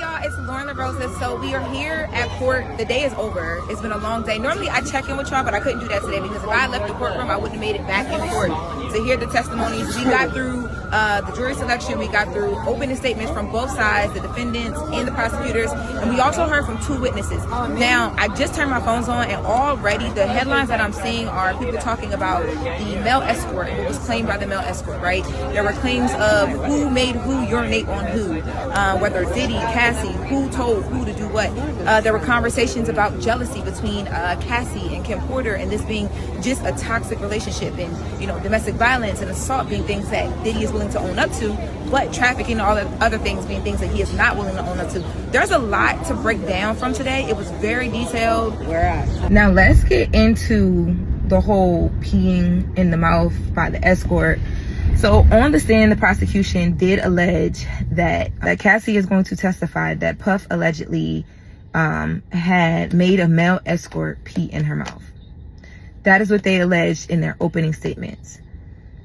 y'all, it's Loren Roses. So we are here at court. The day is over. It's been a long day. Normally I check in with y'all, but I couldn't do that today because if I left the courtroom, I wouldn't have made it back in court to hear the testimonies. We got through the jury selection. We got through opening statements from both sides, the defendants and the prosecutors, and we also heard from 2 witnesses. Now, I just turned my phones on, and already the headlines that I'm seeing are people talking about the male escort and what was claimed by the male escort, right? There were claims of who made who urinate on who, whether Diddy, Cassie, who told who to do what. There were conversations about jealousy between Cassie and Kim Porter, and this being just a toxic relationship, and domestic violence and assault being things that Diddy is willing to own up to, but trafficking and all the other things being things that he is not willing to own up to. There's a lot to break down from today. It was very detailed. Now let's get into the whole peeing in the mouth by the escort. So on the stand, the prosecution did allege that Cassie is going to testify that Puff allegedly had made a male escort pee in her mouth. That is what they alleged in their opening statements.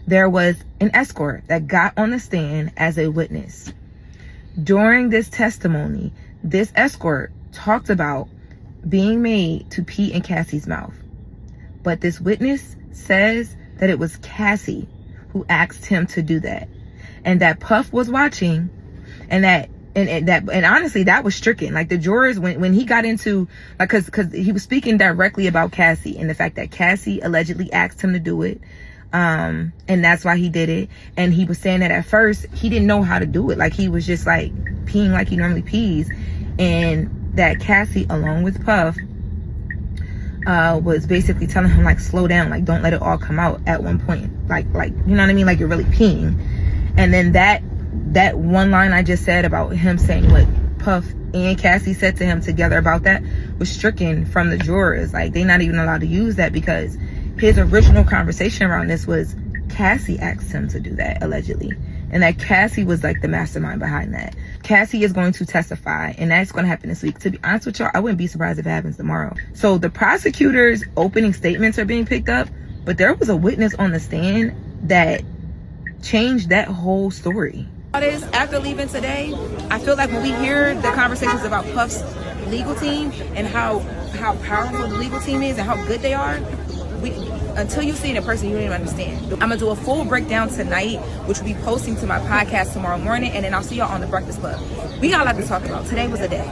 There was an escort that got on the stand as a witness. During this testimony, this escort talked about being made to pee in Cassie's mouth. But this witness says that it was Cassie who asked him to do that, and that Puff was watching, and honestly, that was stricken. Like, the jurors, when he got into, like, because he was speaking directly about Cassie and the fact that Cassie allegedly asked him to do it, and that's why he did it. And he was saying that at first he didn't know how to do it. Like, he was just like peeing like he normally pees, and that Cassie, along with Puff, was basically telling him, like, slow down, like, don't let it all come out at one point, like you know what I mean, like you're really peeing. And then that one line I just said about him saying what Puff and Cassie said to him together about that was stricken from the jurors. Like, they're not even allowed to use that, because his original conversation around this was Cassie asked him to do that, allegedly, and that Cassie was like the mastermind behind that. Cassie is going to testify, and that's going to happen this week. To be honest with y'all, I wouldn't be surprised if it happens tomorrow. So the prosecutor's opening statements are being picked up, but there was a witness on the stand that changed that whole story. After leaving today, I feel like when we hear the conversations about Puff's legal team and how powerful the legal team is and how good they are, until you see it in person, you don't even understand. I'm gonna do a full breakdown tonight, which will be posting to my podcast tomorrow morning, and then I'll see y'all on the Breakfast Club. We got a lot to talk about. Today was a day.